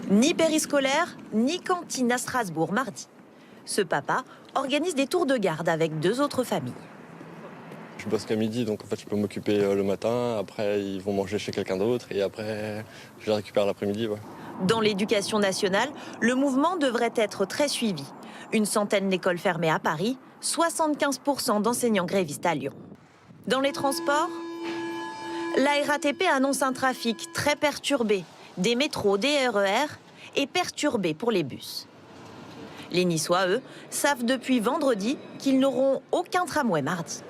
Ni périscolaire, ni cantine à Strasbourg mardi. Ce papa organise des tours de garde avec 2 autres familles. Je bosse qu'à midi, donc en fait je peux m'occuper le matin, après ils vont manger chez quelqu'un d'autre et après je les récupère l'après-midi. Ouais. Dans l'éducation nationale, le mouvement devrait être très suivi. Une centaine d'écoles fermées à Paris, 75% d'enseignants grévistes à Lyon. Dans les transports, la RATP annonce un trafic très perturbé, des métros, des RER et perturbé pour les bus. Les Niçois, eux, savent depuis vendredi qu'ils n'auront aucun tramway mardi.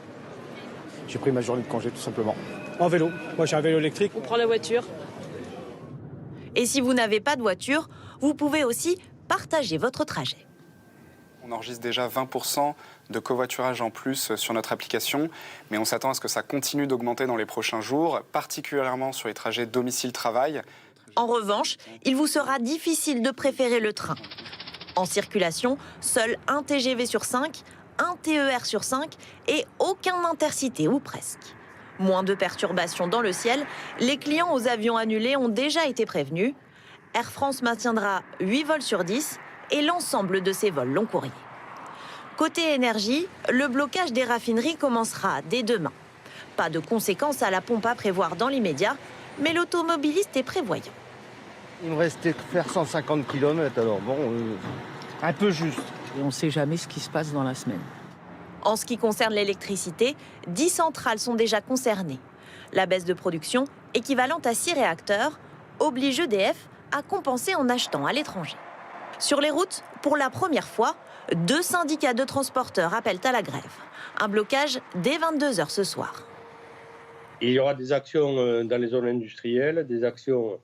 J'ai pris ma journée de congé tout simplement. En vélo, moi j'ai un vélo électrique. On prend la voiture. Et si vous n'avez pas de voiture, vous pouvez aussi partager votre trajet. On enregistre déjà 20% de covoiturage en plus sur notre application, mais on s'attend à ce que ça continue d'augmenter dans les prochains jours, particulièrement sur les trajets domicile-travail. En revanche, il vous sera difficile de préférer le train. En circulation, seul un TGV sur 5, un TER sur 5 et aucun intercité ou presque. Moins de perturbations dans le ciel, les clients aux avions annulés ont déjà été prévenus. Air France maintiendra 8 vols sur 10 et l'ensemble de ses vols long courrier. Côté énergie, le blocage des raffineries commencera dès demain. Pas de conséquences à la pompe à prévoir dans l'immédiat, mais l'automobiliste est prévoyant. Il me restait faire 150 km, alors bon, un peu juste. Et on ne sait jamais ce qui se passe dans la semaine. En ce qui concerne l'électricité, 10 centrales sont déjà concernées. La baisse de production, équivalente à 6 réacteurs, oblige EDF à compenser en achetant à l'étranger. Sur les routes, pour la première fois, 2 syndicats de transporteurs appellent à la grève. Un blocage dès 22h ce soir. Il y aura des actions dans les zones industrielles, des actions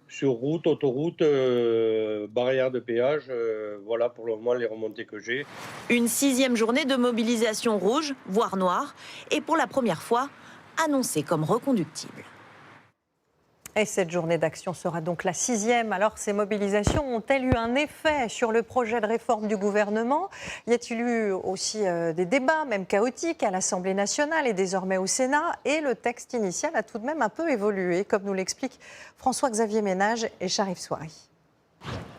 sur route, autoroute, barrières de péage. Voilà pour le moment les remontées que j'ai. Une 6e journée de mobilisation rouge, voire noire, et pour la première fois, annoncée comme reconductible. Et cette journée d'action sera donc la 6e. Alors, ces mobilisations ont-elles eu un effet sur le projet de réforme du gouvernement? Y a-t-il eu aussi des débats, même chaotiques, à l'Assemblée nationale et désormais au Sénat? Et le texte initial a tout de même un peu évolué, comme nous l'expliquent François-Xavier Ménage et Charif Souari.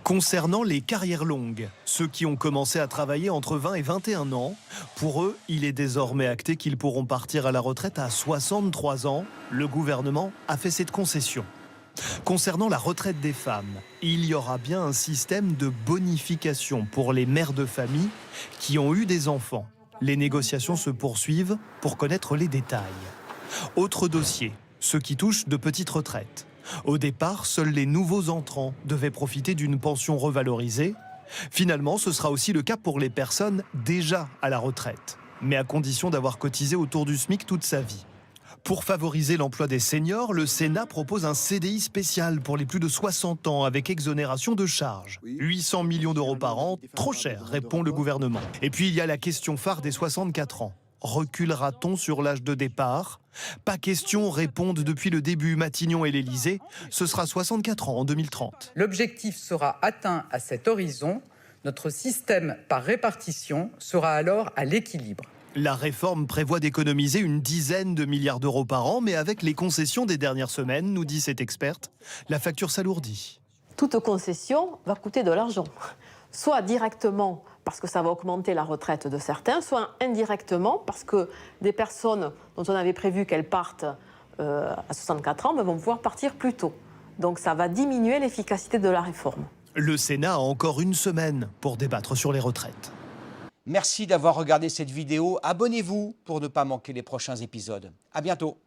Concernant les carrières longues, ceux qui ont commencé à travailler entre 20 et 21 ans, pour eux, il est désormais acté qu'ils pourront partir à la retraite à 63 ans. Le gouvernement a fait cette concession. Concernant la retraite des femmes, il y aura bien un système de bonification pour les mères de famille qui ont eu des enfants. Les négociations se poursuivent pour connaître les détails. Autre dossier, ceux qui touchent de petites retraites. Au départ, seuls les nouveaux entrants devaient profiter d'une pension revalorisée. Finalement, ce sera aussi le cas pour les personnes déjà à la retraite, mais à condition d'avoir cotisé autour du SMIC toute sa vie. Pour favoriser l'emploi des seniors, le Sénat propose un CDI spécial pour les plus de 60 ans avec exonération de charges. 800 millions d'euros par an, trop cher, répond le gouvernement. Et puis il y a la question phare des 64 ans. Reculera-t-on sur l'âge de départ? Pas question, répondent depuis le début Matignon et l'Élysée. Ce sera 64 ans en 2030. L'objectif sera atteint à cet horizon. Notre système par répartition sera alors à l'équilibre. La réforme prévoit d'économiser une dizaine de milliards d'euros par an, mais avec les concessions des dernières semaines, nous dit cette experte, la facture s'alourdit. Toute concession va coûter de l'argent, soit directement parce que ça va augmenter la retraite de certains, soit indirectement parce que des personnes dont on avait prévu qu'elles partent à 64 ans vont pouvoir partir plus tôt. Donc ça va diminuer l'efficacité de la réforme. Le Sénat a encore une semaine pour débattre sur les retraites. Merci d'avoir regardé cette vidéo. Abonnez-vous pour ne pas manquer les prochains épisodes. À bientôt.